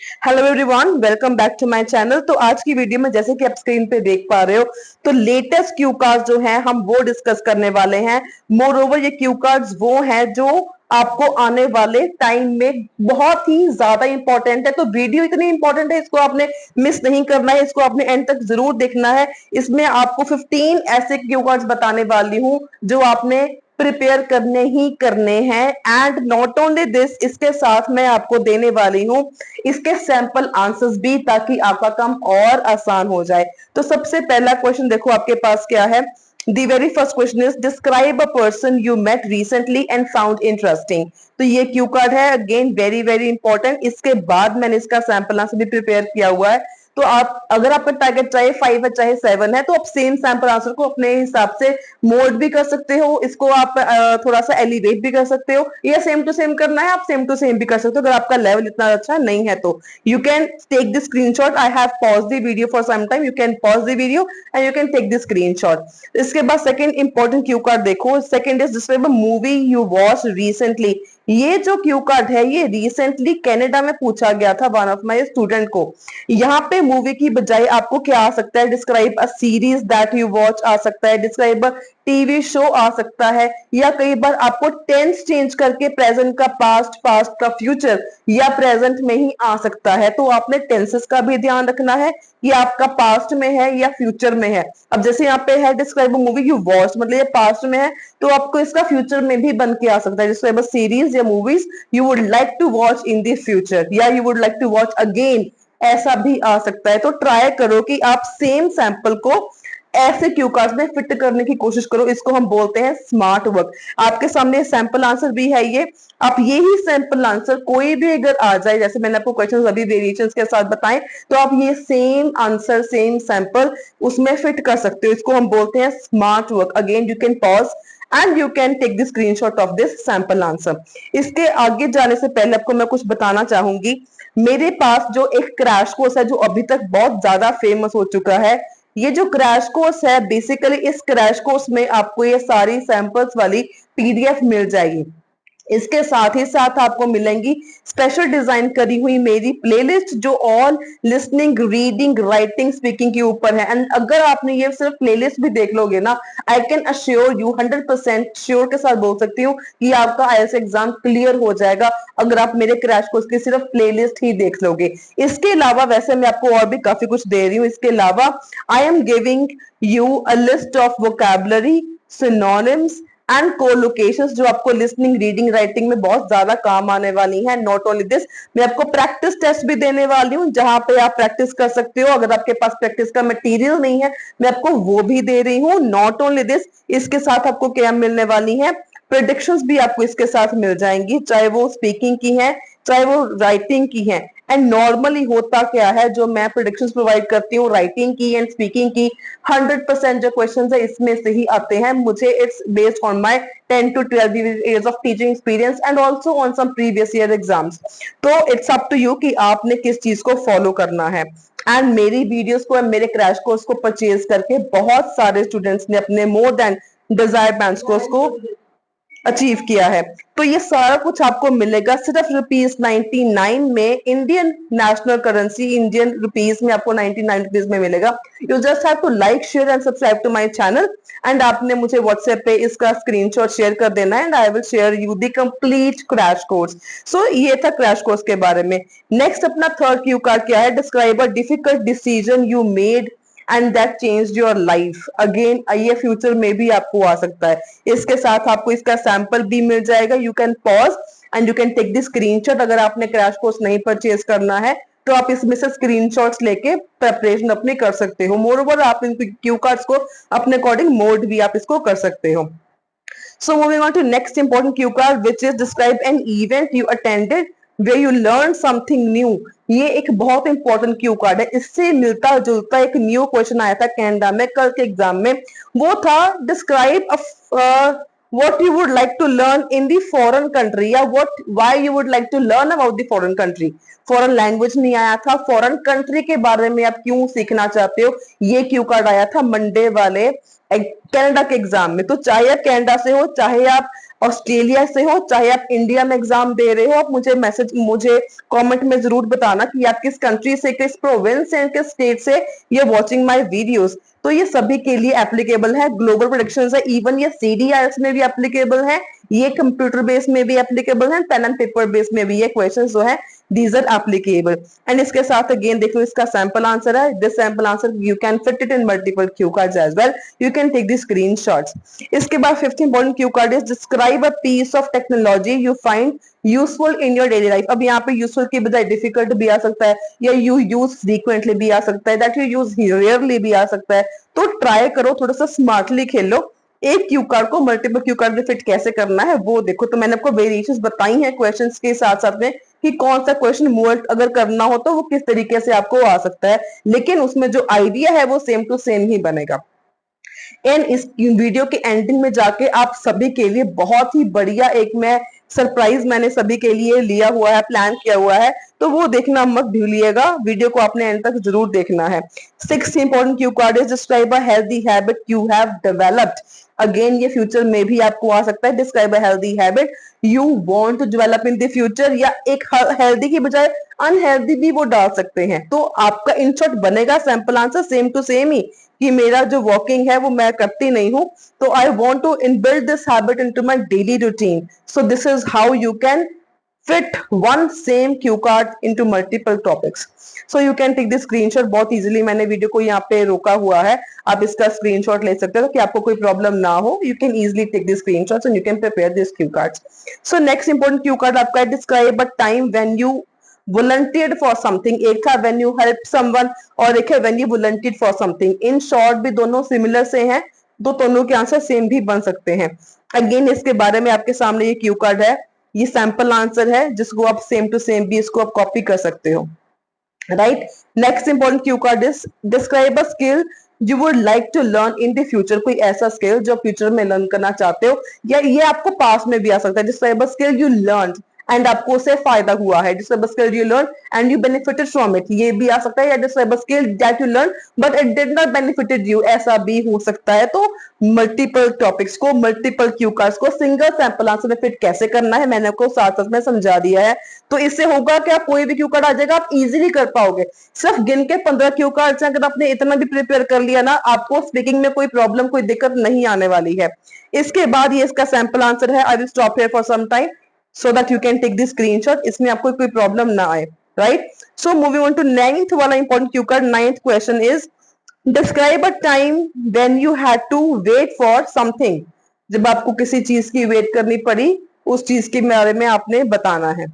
Hello everyone, welcome back to my channel. तो आज की वीडियो में जैसे कि आप स्क्रीन पे देख पा रहे हो, तो लेटेस्ट क्यू कार्ड जो है हम वो डिस्कस करने वाले हैं। मोर ओवर ये क्यू कार्ड्स वो हैं जो आपको आने वाले टाइम में बहुत ही ज्यादा इंपॉर्टेंट है। तो वीडियो इतनी इंपॉर्टेंट है, इसको आपने मिस नहीं करना है, इसको आपने एंड तक जरूर देखना है। इसमें आपको 15 ऐसे क्यू कार्ड्स बताने वाली हूँ जो आपने प्रिपेयर करने ही करने हैं। एंड नॉट ओनली दिस, इसके साथ मैं आपको देने वाली हूँ इसके सैंपल आंसर्स भी, ताकि आपका काम और आसान हो जाए। तो सबसे पहला क्वेश्चन देखो आपके पास क्या है। The very first question is describe a person you met recently and found interesting। तो ये क्यू कार्ड है, अगेन वेरी वेरी इंपॉर्टेंट। इसके बाद मैंने इसका सैंपल आंसर भी प्रिपेयर किया हुआ है। तो आप, अगर आपका टारगेट चाहे 5 है चाहे 7 है, तो आप सेम सैंपल आंसर को अपने हिसाब से मोड भी कर सकते हो, इसको आप थोड़ा सा एलिवेट भी कर सकते हो, या सेम टू सेम करना है आप सेम टू सेम भी कर सकते हो अगर आपका लेवल इतना अच्छा नहीं है तो। You can take the screenshot. I have pause the video for some time, you can pause the video and you can take the screenshot. इसके बाद सेकंड इंपॉर्टेंट क्यू कार्ड देखो। Second is describe a movie you watch recently. ये जो Q card है ये recently Canada में पूछा गया था वन ऑफ माय स्टूडेंट को। यहाँ पे मूवी की बजाय आपको क्या आ सकता है, describe a series that you watch आ सकता है, डिस्क्राइब अ टीवी शो आ सकता है, या कई बार आपको टेंस चेंज करके प्रेजेंट का पास्ट, पास्ट का फ्यूचर, या प्रेजेंट में ही आ सकता है। तो आपने टेंसेस का भी ध्यान रखना है कि आपका पास्ट में है या फ्यूचर में है। अब जैसे यहाँ पे है describe a movie you watch, मतलब ये पास्ट में है, तो आपको इसका फ्यूचर में भी बन के आ सकता है। डिस्क्राइब अ सीरीज या movies you would like to watch in the future, या you would like to watch again, ऐसा भी आ सकता है। तो ट्राई करो कि आप सेम सैंपल को ऐसे क्यू कार्ड में फिट करने की कोशिश करो। इसको हम बोलते हैं स्मार्ट वर्क। आपके सामने सैंपल आंसर भी है ये। आप यही सैंपल आंसर कोई भी अगर आ जाए, जैसे मैंने आपको क्वेश्चन अभी वेरिएशंस के साथ बताएं, तो आप ये सेम आंसर सेम सैंपल उसमें फिट कर सकते हो। इसको हम बोलते हैं smart work. Again you can pause and you can take the screenshot of this sample answer. इसके आगे जाने से पहले आपको मैं कुछ बताना चाहूंगी। मेरे पास जो एक क्रैश कोर्स है जो अभी तक बहुत ज्यादा फेमस हो चुका है, ये जो क्रैश कोर्स है, बेसिकली इस क्रैश कोर्स में आपको ये सारी सैंपल्स वाली पीडीएफ मिल जाएगी। इसके साथ ही साथ आपको मिलेंगी स्पेशल डिजाइन करी हुई मेरी प्लेलिस्ट, जो all listening, reading, writing, speaking के ऊपर है। एंड अगर आपने ये सिर्फ प्लेलिस्ट भी देख लोगे ना, I can assure you, 100% sure के साथ बोल सकती हूँ कि आपका आईएलटीएस एग्जाम क्लियर हो जाएगा अगर आप मेरे क्रैश कोर्स की सिर्फ प्लेलिस्ट ही देख लोगे। इसके अलावा वैसे मैं आपको और भी काफी कुछ दे रही हूँ। इसके अलावा I am giving you a list of vocabulary, synonyms and collocations, जो आपको लिसनिंग, रीडिंग, राइटिंग में बहुत ज्यादा काम आने वाली है। नॉट ओनली दिस, मैं आपको प्रैक्टिस टेस्ट भी देने वाली हूँ जहां पे आप प्रैक्टिस कर सकते हो। अगर आपके पास प्रैक्टिस का मटेरियल नहीं है, मैं आपको वो भी दे रही हूँ। नॉट ओनली दिस, इसके साथ आपको क्या मिलने वाली है, प्रेडिक्शंस भी आपको इसके साथ मिल जाएंगी, चाहे वो स्पीकिंग की है चाहे वो राइटिंग की है। एंड नॉर्मली होता क्या है, जो मैं प्रोडिक्शंस प्रोवाइड करती हूँ राइटिंग की एंड स्पीकिंग की, 100% जो क्वेश्चंस है इसमें से ही आते हैं। मुझे it's based on my 10 to 12 years of teaching experience and also on some previous year exams। तो इट्स अप टू यू कि आपने किस चीज को फॉलो करना है। एंड मेरी वीडियोस को, मेरे क्रैश कोर्स को परचेज करके बहुत सारे स्टूडेंट्स ने अपने more than desire bank course को अचीव किया है। तो ये सारा कुछ आपको मिलेगा सिर्फ ₹99 में। Indian national currency, Indian rupees में आपको 99 रुपीज में मिलेगा। You just have to like, share and subscribe to my channel. And आपने मुझे व्हाट्सएप पे इसका स्क्रीनशॉट शेयर कर देना है and I will share you the complete crash course. So ये था क्रैश कोर्स के बारे में। नेक्स्ट अपना थर्ड क्यू कार्ड क्या है, describe a difficult decision you made and that change your life. Again ये फ्यूचर में भी आपको आ सकता है। इसके साथ आपको इसका सैंपल भी मिल जाएगा। You can pause and you can take the screenshot. अगर आपने क्रैश कोर्स नहीं परचेज करना है तो आप इसमें से स्क्रीनशॉट्स लेके प्रिपरेशन अपनी कर सकते हो। मोर ओवर आप इन क्यू कार्ड्स को अपने अकॉर्डिंग मोड भी आप इसको कर सकते हो। So moving on to next important cue card, which is describe an event you attended where you learned something new। ये एक बहुत इंपॉर्टेंट क्यू कार्ड है। इससे मिलता जुलता एक न्यू क्वेश्चन आया था कनाडा में कल के एग्जाम में। वो था describe what you would like to learn in the foreign country, या what why you would like to learn about the foreign country। Foreign language नहीं आया था, फॉरेन कंट्री के बारे में आप क्यों सीखना चाहते हो, ये क्यू कार्ड आया था मंडे वाले कनाडा के एग्जाम में। तो चाहे आप कनाडा से हो, चाहे आप ऑस्ट्रेलिया से हो, चाहे आप इंडिया में एग्जाम दे रहे हो, आप मुझे कमेंट में जरूर बताना कि आप किस कंट्री से, किस प्रोविंस से, किस स्टेट से ये वाचिंग माय वीडियोस। तो ये सभी के लिए एप्लीकेबल है, ग्लोबल प्रोडिक्शंस है, इवन ये सीडीआरएस में भी एप्लीकेबल है, ये कंप्यूटर बेस में भी एप्लीकेबल है, पेन एंड पेपर बेस में भी ये क्वेश्चन जो है these are applicable। एंड इसके साथ अगेन देखो इसका सैंपल आंसर है, this sample answer you can fit it in multiple cue cards as well, you can take the screenshots. इसके बाद 5th important cue card is describe a piece of technology you find useful in your daily life. अब यहाँ पे useful की बजाय difficult भी आ सकता है, या यू यूज फ्रीक्वेंटली भी आ सकता है, दैट यू यूज रेयरली भी आ सकता है। तो ट्राई करो, थोड़ा सा स्मार्टली खेलो, एक क्यू कार्ड को मल्टीपल क्यू कार्ड में फिट कैसे करना है वो देखो। तो मैंने आपको वेरिएशंस बताई हैं क्वेश्चंस के साथ साथ में कि कौन सा क्वेश्चन मूव अगर करना हो तो वो किस तरीके से आपको आ सकता है, लेकिन उसमें जो आइडिया है वो सेम टू सेम ही बनेगा। एंड इस वीडियो के एंडिंग में जाके आप सभी के लिए बहुत ही बढ़िया एक मैं सरप्राइज मैंने सभी के लिए लिया हुआ है, प्लान किया हुआ है, तो वो देखना मत भूलिएगा, वीडियो को आपने एंड तक जरूर देखना है। 6th important cue card is describe a healthy habit you have developed. Again ये फ्यूचर में भी आपको आ सकता है, describe a healthy habit you want to develop in the future, या एक हेल्दी की बजाय अनहेल्दी भी वो डाल सकते हैं। तो आपका इन शॉर्ट बनेगा sample answer same to same ही, कि मेरा जो वॉकिंग है वो मैं करती नहीं हूं, तो I want to inbuild this habit into my daily routine, so this is how you can fit one same cue card into multiple topics, so you can take the screenshot बहुत easily. मैंने video को यहाँ पे रोका हुआ है, आप इसका स्क्रीनशॉट ले सकते हो कि आपको कोई प्रॉब्लम ना हो, you can easily take the screenshots and you can prepare these cue cards। so next important cue card आपका describe a time when you volunteered for something। एक था when you help someone और एक है when you volunteered for something। in short भी दोनों similar से हैं, तो दोनों के आंसर सेम भी बन सकते हैं। अगेन इसके बारे में आपके सामने ये क्यू कार्ड है, ये सैंपल आंसर है जिसको आप सेम टू सेम भी इसको आप कॉपी कर सकते हो, right. Next important cue card is describe a skill you would like to learn in the future. कोई ऐसा स्किल जो फ्यूचर में लर्न करना चाहते हो, या ये आपको पास में भी आ सकता है। Describe a skill you learn and आपको उससे फायदा हुआ है, describe a skill you learn and you benefited from it, ये भी आ सकता है। या describe a skill that you learn but it did not benefited you, ऐसा भी हो सकता है। तो मल्टीपल टॉपिक्स को, मल्टीपल क्यू कार्ड्स को सिंगल सैंपल आंसर में फिट कैसे करना है मैंने आपको साथ साथ में समझा दिया है। तो इससे होगा कि आप कोई भी क्यू कार्ड आ जाएगा आप इजीली कर पाओगे। सिर्फ गिन के 15 क्यू कार्ड अगर आपने इतना भी प्रिपेयर कर लिया ना, आपको स्पीकिंग में कोई प्रॉब्लम, कोई दिक्कत नहीं आने वाली है। इसके बाद ये इसका सैंपल आंसर है, I will stop here for some time so that you can take the screenshot, इसमें आपको कोई प्रॉब्लम ना आए, right. So moving on to 9th वाला important cue card. 9th question is describe a time when you had to wait for something. जब आपको किसी चीज की वेट करनी पड़ी, उस चीज के बारे में आपने बताना है,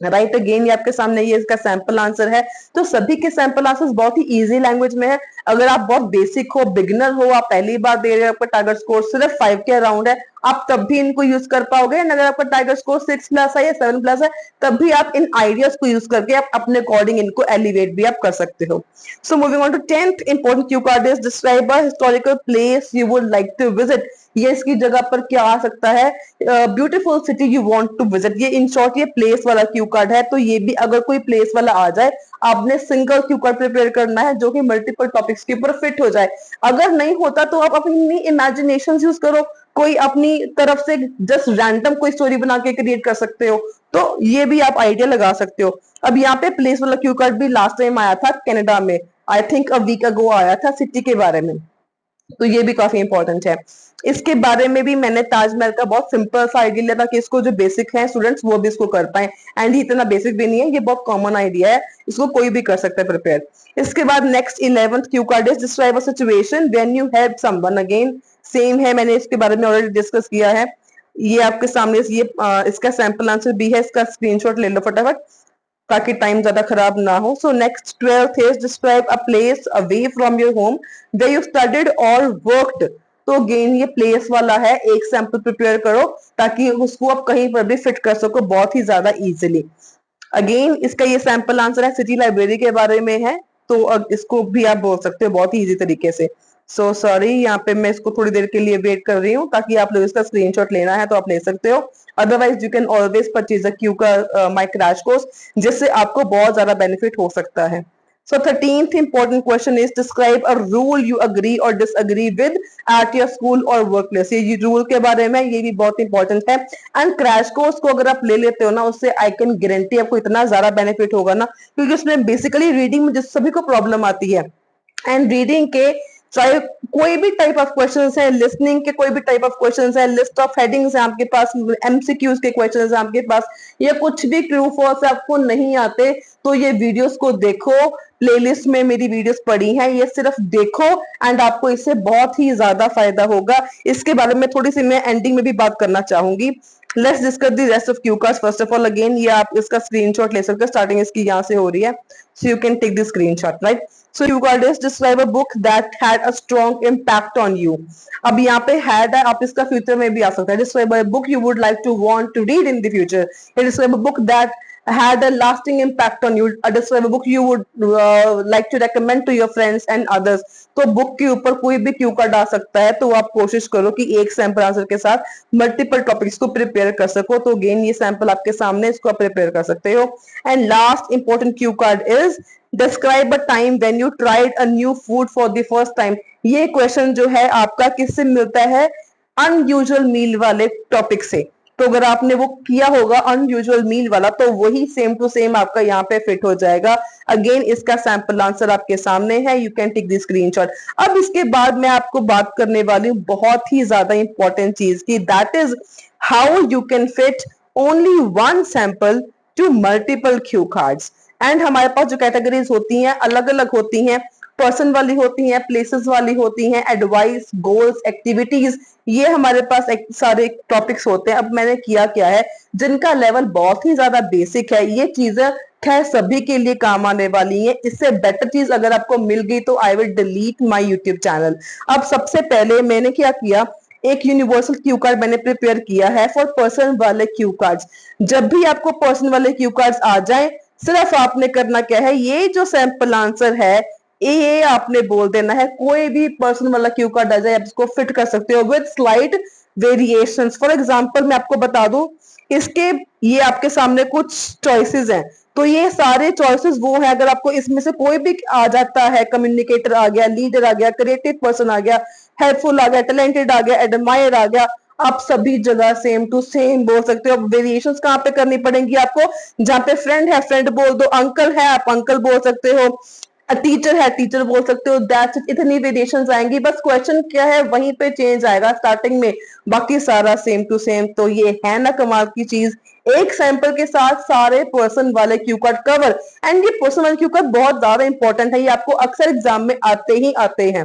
राइट। अगेन ये आपके सामने ये इसका सैंपल आंसर है। तो सभी के सैंपल आंसर्स बहुत ही इजी लैंग्वेज में है। अगर आप बहुत बेसिक हो, बिगिनर हो, आप पहली बार दे रहे हो, आपका टारगेट स्कोर सिर्फ 5 के अराउंड है, आप तब भी इनको यूज कर पाओगे। एंड अगर आपका टारगेट स्कोर 6+ है या 7+ है, तब भी आप इन आइडियाज को यूज करके आप अपने अकॉर्डिंग इनको एलिवेट भी आप कर सकते हो। So moving on to 10th important cue card is describe a historical place you would like to visit. ये इसकी जगह पर क्या आ सकता है, beautiful city you want to visit. ये इन शॉर्ट ये प्लेस वाला क्यू कार्ड है। तो ये भी अगर कोई प्लेस वाला आ जाए, आपने सिंगल क्यू कार्ड प्रिपेयर करना है जो कि मल्टीपल टॉपिक्स के ऊपर फिट हो जाए। अगर नहीं होता तो आप अपनी इमेजिनेशन यूज करो, कोई अपनी तरफ से जस्ट रैंडम कोई स्टोरी बना के क्रिएट कर सकते हो, तो ये भी आप आइडिया लगा सकते हो। अब यहाँ पे प्लेस वाला क्यू कार्ड भी लास्ट टाइम आया था कनाडा में, I think a week ago आया था सिटी के बारे में, तो ये भी काफी इंपॉर्टेंट है। इसके बारे में भी मैंने ताजमहल का बहुत सिंपल सा आइडिया लिया था कि इसको जो बेसिक है स्टूडेंट्स वो भी इसको कर पाए, एंड ये इतना बेसिक भी नहीं है, ये बहुत कॉमन आइडिया है, इसको कोई भी कर सकता है प्रिपेयर। इसके बाद next 11th Q card is describe a situation when you help someone. Again same है, मैंने इसके बारे में ऑलरेडी डिस्कस किया है। ये आपके सामने ये इसका सैंपल आंसर भी है, इसका स्क्रीनशॉट ले लो फटाफट ताकि टाइम ज्यादा खराब ना हो। So next 12th is describe a place away from your home where you studied और वर्कड। तो अगेन ये प्लेस वाला है, एक सैंपल प्रिपेयर करो ताकि उसको आप कहीं पर भी फिट कर सको बहुत ही ज्यादा इजीली। अगेन इसका ये सैंपल आंसर है, सिटी लाइब्रेरी के बारे में है, तो इसको भी आप बोल सकते हो बहुत ही इजी तरीके से। सो सॉरी, यहाँ पे मैं इसको थोड़ी देर के लिए वेट कर रही हूँ ताकि आप लोग इसका स्क्रीनशॉट लेना है तो आप ले सकते हो। Otherwise you can always purchase a Q का माई क्रैश कोर्स, जिससे आपको बहुत ज्यादा बेनिफिट हो सकता है। So 13th important question is describe a rule you agree or disagree with at your school or workplace. ये रूल के बारे में, ये भी बहुत इंपॉर्टेंट है। एंड क्रैश कोर्स को अगर आप ले लेते हो ना, उससे आई कैन गारंटी आपको इतना ज्यादा बेनिफिट होगा ना, क्योंकि उसमें बेसिकली रीडिंग में जिस सभी को प्रॉब्लम आती है, एंड रीडिंग के चाहे कोई भी टाइप ऑफ क्वेश्चंस है, लिसनिंग के कोई भी टाइप ऑफ क्वेश्चंस है, लिस्ट ऑफ हेडिंग्स है आपके पास, एमसीक्यूज के क्वेश्चंस है आपके पास, या कुछ भी ट्रू फॉल्स आपको नहीं आते, तो ये वीडियोस को देखो। प्लेलिस्ट में मेरी वीडियोस पड़ी हैं, ये सिर्फ देखो एंड आपको इससे बहुत ही ज्यादा फायदा होगा। इसके बारे में थोड़ी सी मैं एंडिंग में भी बात करना चाहूंगी। Let's discuss the rest of cue cards. First of all again ये आप इसका स्क्रीनशॉट ले सकते हो, स्टार्टिंग इसकी यहाँ से हो रही है, so you can take the screenshot, right. So you got this, describe a book that had a strong impact on you. अब यहाँ पे had है, आप इसका फ्यूचर में भी आ सकता है। Describe a book you would like to want to read in the future. Describe a book that had a lasting impact on you. Describe a book you would like to recommend to your friends and others. तो book के ऊपर कोई भी Q card आ सकता है, तो आप कोशिश करो कि एक सैंपल आंसर के साथ मल्टीपल टॉपिक्स को प्रिपेयर कर सको। तो अगेन ये सैंपल आपके सामने, इसको आप प्रिपेयर कर सकते हो। And last important cue card is describe a time when you tried a new food for the first time. ये क्वेश्चन जो है आपका किससे मिलता है? अनयूजुअल मील वाले टॉपिक से। तो अगर आपने वो किया होगा अनयूजुअल मील वाला, तो वही सेम टू सेम आपका यहाँ पे फिट हो जाएगा। अगेन इसका सैंपल आंसर आपके सामने है, you can take the screenshot. अब इसके बाद मैं आपको बात करने वाली हूँ बहुत ही ज्यादा इंपॉर्टेंट चीज की, that is how you can fit only one sample to multiple cue cards. And हमारे पास जो कैटेगरीज होती हैं अलग अलग होती हैं, पर्सन वाली होती हैं, प्लेसेस वाली होती हैं, एडवाइस, गोल्स, एक्टिविटीज, ये हमारे पास सारे टॉपिक्स होते हैं। अब मैंने किया क्या है, जिनका लेवल बहुत ही ज्यादा बेसिक है, ये चीजें खैर सभी के लिए काम आने वाली हैं। इससे बेटर चीज अगर आपको मिल गई तो I will delete my YouTube channel. अब सबसे पहले मैंने क्या किया, एक यूनिवर्सल क्यू कार्ड मैंने प्रिपेयर किया है फॉर पर्सन वाले क्यू कार्ड्स। जब भी आपको पर्सन वाले क्यू कार्ड्स आ जाए, सिर्फ आपने करना क्या है, ये जो सैंपल आंसर है ये आपने बोल देना है। कोई भी पर्सन वाला क्यू कार्ड आ जाए, आप इसको फिट कर सकते हो with slight variations. For example मैं आपको बता दूं, इसके ये आपके सामने कुछ चॉइसेस हैं, तो ये सारे चॉइसेस वो है, अगर आपको इसमें से कोई भी आ जाता है, कम्युनिकेटर आ गया, लीडर आ गया, क्रिएटिव पर्सन आ गया, हेल्पफुल आ गया, टैलेंटेड आ गया, एडमायर आ गया, आप सभी जगह सेम टू सेम बोल सकते हो। वेरिएशंस कहाँ पे करनी पड़ेंगी आपको, जहाँ पे फ्रेंड है फ्रेंड बोल दो, अंकल है आप अंकल बोल सकते हो, टीचर है टीचर बोल सकते हो। दैट्स इट, इतनी वेरिएशंस आएंगी। बस क्वेश्चन क्या है वहीं पे चेंज आएगा स्टार्टिंग में, बाकी सारा सेम टू सेम। तो ये है ना कमाल की चीज, एक सैंपल के साथ सारे पर्सन वाले क्यू कार्ड कवर। एंड ये पर्सन वाले क्यू कार्ड बहुत ज्यादा इंपॉर्टेंट है, ये आपको अक्सर एग्जाम में आते ही आते हैं,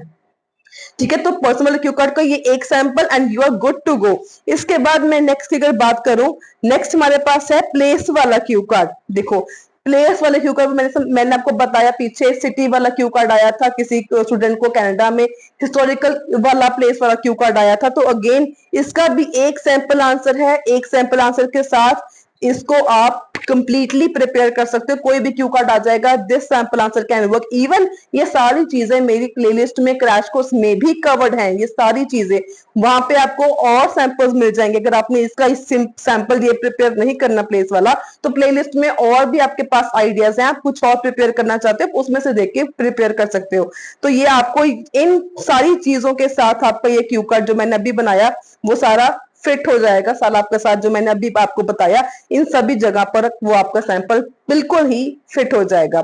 ठीक है। तो पर्सनल क्यू कार्ड का ये एक sample and you are good to go. इसके बाद मैं नेक्स्ट की अगर बात करूं, नेक्स्ट हमारे पास है प्लेस वाला क्यू कार्ड। देखो प्लेस वाले क्यू कार्ड मैंने आपको बताया पीछे, सिटी वाला क्यू कार्ड आया था किसी स्टूडेंट को कनाडा में, हिस्टोरिकल वाला प्लेस वाला क्यू कार्ड आया था। तो अगेन इसका भी एक सैंपल आंसर है, एक सैंपल आंसर के साथ इसको आप कंप्लीटली प्रिपेयर कर सकते हो, कोई भी क्यू कार्ड आ जाएगा, this sample answer can work. Even ये सारी चीजें मेरी प्लेलिस्ट में क्रैश कोर्स में भी कवर्ड हैं, ये सारी चीजें वहां पे आपको और सैंपल्स मिल जाएंगे। अगर आपने इसका सैंपल ये प्रिपेयर नहीं करना प्लेस वाला, तो प्लेलिस्ट में और भी आपके पास आइडियाज हैं, आप कुछ और प्रिपेयर करना चाहते हो उसमें से देख के प्रिपेयर कर सकते हो। तो ये आपको इन सारी चीजों के साथ आपका ये क्यू कार्ड जो मैंने अभी बनाया वो सारा फिट हो जाएगा। साल आपके साथ जो मैंने अभी आपको बताया इन सभी जगह पर वो आपका सैंपल बिल्कुल ही फिट हो जाएगा।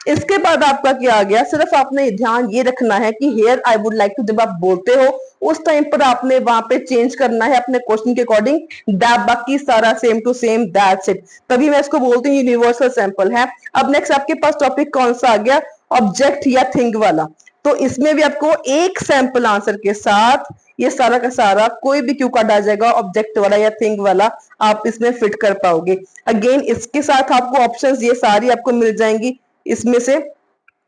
इसके बाद आपका क्या आ गया, सिर्फ आपने ध्यान ये रखना है कि here I would like to, जब आप बोलते हो उस टाइम पर आपने वहां पे चेंज करना है अपने क्वेश्चन के अकॉर्डिंग, बाकी सारा same to same, that's it. तभी मैं इसको बोलती हूँ यूनिवर्सल सैंपल है। अब नेक्स्ट आपके पास टॉपिक कौन सा आ गया, ऑब्जेक्ट या थिंग वाला। तो इसमें भी आपको एक सैंपल आंसर के साथ ये सारा का सारा कोई भी क्यू कार्ड आ जाएगा, ऑब्जेक्ट वाला या थिंग वाला, आप इसमें फिट कर पाओगे। अगेन इसके साथ आपको ऑप्शंस ये सारी आपको मिल जाएंगी। इसमें से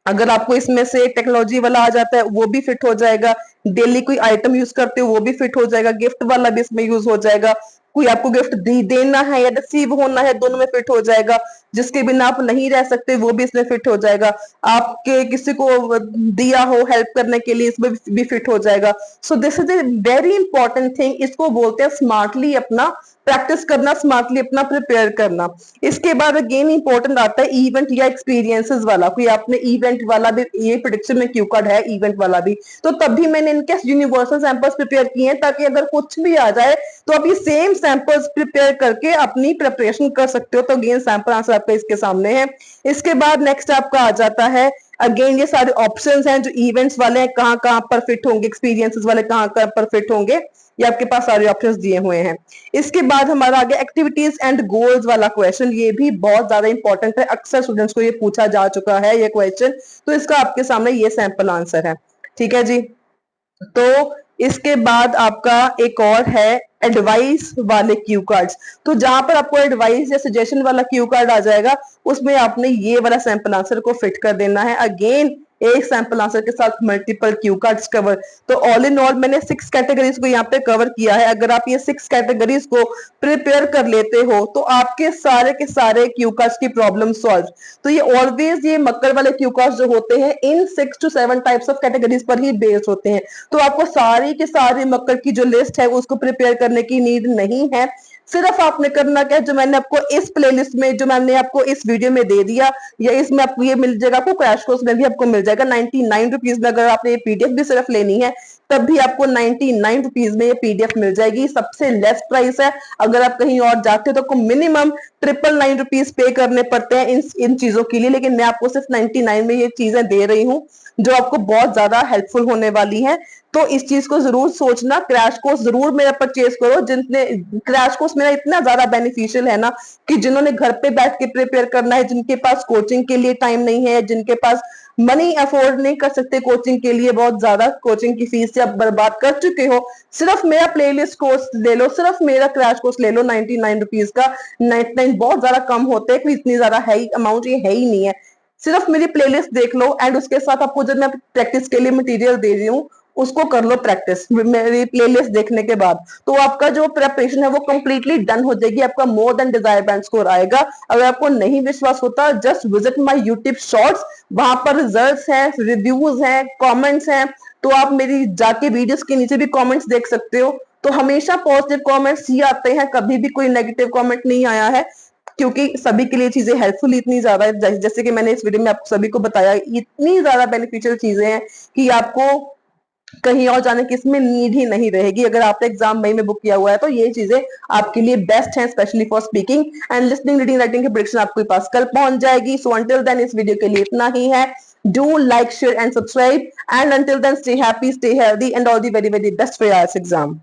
अगर आपको इसमें से टेक्नोलॉजी वाला आ जाता है वो भी फिट हो जाएगा, डेली कोई आइटम यूज करते हो वो भी फिट हो जाएगा, गिफ्ट वाला भी इसमें यूज हो जाएगा, कोई आपको गिफ्ट देना है या रिसीव होना है दोनों में फिट हो जाएगा, जिसके बिना आप नहीं रह सकते वो भी इसमें फिट हो जाएगा, आपके किसी को दिया हो हेल्प करने के लिए इसमें भी फिट हो जाएगा। सो this is a very important thing, इसको बोलते हैं स्मार्टली अपना प्रैक्टिस करना, स्मार्टली अपना प्रिपेयर करना। इसके बाद अगेन इंपॉर्टेंट आता है इवेंट या एक्सपीरियंसेस वाला। कोई आपने इवेंट वाला भी, ये प्रेडिक्शन में क्यू कार्ड है इवेंट वाला भी, तो तब भी मैंने इनके यूनिवर्सल सैंपल्स प्रिपेयर किए हैं, ताकि अगर कुछ भी आ जाए तो आप ये सेम सैंपल्स प्रिपेयर करके अपनी प्रिपरेशन कर सकते हो। तो अगेन सैंपल आंसर आपका इसके सामने है। इसके बाद नेक्स्ट आपका आ जाता है, अगेन ये सारे ऑप्शंस हैं जो इवेंट्स वाले हैं, कहां कहां पर फिट होंगे, एक्सपीरियंसेस वाले कहां कहां पर फिट होंगे, ये आपके पास सारे ऑप्शंस दिए हुए हैं। इसके बाद हमारा आगे एक्टिविटीज एंड गोल्स वाला क्वेश्चन, ये भी बहुत ज्यादा इंपॉर्टेंट है, अक्सर स्टूडेंट्स को ये पूछा जा चुका है ये क्वेश्चन, तो इसका आपके सामने ये सैंपल आंसर है। ठीक है जी। तो इसके बाद आपका एक और है एडवाइस वाले क्यू कार्ड्स। तो जहां पर आपको एडवाइस या सजेशन वाला क्यू कार्ड आ जाएगा, उसमें आपने ये वाला सैंपल आंसर को फिट कर देना है। अगेन एक सैंपल आंसर के साथ मल्टीपल क्यू कार्ड्स कवर। तो ऑल इन ऑल मैंने 6 कैटेगरीज को यहाँ पे कवर किया है। अगर आप ये 6 कैटेगरीज को प्रिपेयर कर लेते हो तो आपके सारे के सारे क्यू कार्ड्स की प्रॉब्लम सॉल्व। तो ये ऑलवेज ये मक्कर वाले क्यू कार्ड्स जो होते हैं इन 6 to 7 टाइप्स ऑफ कैटेगरीज पर ही बेस्ड होते हैं। तो आपको सारी के सारी मक्कर की जो लिस्ट है उसको प्रिपेयर करने की नीड नहीं है। सिर्फ आपने करना क्या है, जो मैंने आपको इस प्लेलिस्ट में, जो मैंने आपको इस वीडियो में दे दिया, या इसमें आपको ये मिल जाएगा, आपको क्रैश कोर्स में भी आपको मिल जाएगा 99 रुपीज में। अगर आपने ये पीडीएफ भी सिर्फ लेनी है तब भी आपको 99 रुपीज में ये पीडीएफ मिल जाएगी, सबसे लेस प्राइस है। अगर आप कहीं और जाते हो तो आपको मिनिमम 999 रुपीज पे करने पड़ते हैं इन चीजों के लिए, लेकिन मैं आपको सिर्फ 99 में ये चीजें दे रही हूँ जो आपको बहुत ज्यादा हेल्पफुल होने वाली है। तो इस चीज को जरूर सोचना, क्रैश कोर्स जरूर मेरा परचेज करो। जिनने क्रैश कोर्स मेरा इतना ज्यादा बेनिफिशियल है ना, कि जिन्होंने घर पे बैठ के प्रिपेयर करना है, जिनके पास कोचिंग के लिए टाइम नहीं है, जिनके पास मनी अफोर्ड नहीं कर सकते कोचिंग के लिए, बहुत ज्यादा कोचिंग की फीस से आप बर्बाद कर चुके हो, सिर्फ मेरा प्लेलिस्ट कोर्स ले लो, सिर्फ मेरा क्रैश कोर्स ले लो 99 रुपीज का। 99 बहुत ज्यादा कम होते हैं, इतनी ज्यादा है अमाउंट ये है ही नहीं है। सिर्फ मेरी प्लेलिस्ट देख लो एंड उसके साथ आपको जब मैं प्रैक्टिस के लिए मटेरियल दे रही हूँ उसको कर लो प्रैक्टिस मेरी प्लेलिस्ट देखने के बाद। तो आपका जो प्रिपरेशन है वो कंप्लीटली डन हो जाएगी, आपका more than desire band score आएगा। अगर आपको नहीं विश्वास होता, just visit my YouTube shorts, वहां पर रिजल्ट्स हैं, रिव्यूज हैं, कमेंट्स हैं। तो आप मेरी जाके वीडियोस के नीचे भी कमेंट्स देख सकते हो। तो हमेशा पॉजिटिव कमेंट्स ही आते हैं, कभी भी कोई नेगेटिव कमेंट नहीं आया है, क्योंकि सभी के लिए चीजें हेल्पफुल इतनी ज्यादा है। जैसे कि मैंने इस वीडियो में आप सभी को बताया, इतनी ज्यादा बेनिफिशियल चीजें हैं कि आपको कहीं और जाने की इसमें नीड ही नहीं रहेगी। अगर आपने एग्जाम मई में बुक किया हुआ है तो ये चीजें आपके लिए बेस्ट हैं, specially for speaking and listening, reading, writing की प्रेडिक्शन आपके पास कल पहुंच जाएगी। सो अंटिल देन इस वीडियो के लिए इतना ही है। Do like, share and subscribe, and until then stay happy, stay healthy and all the very very best for your exam.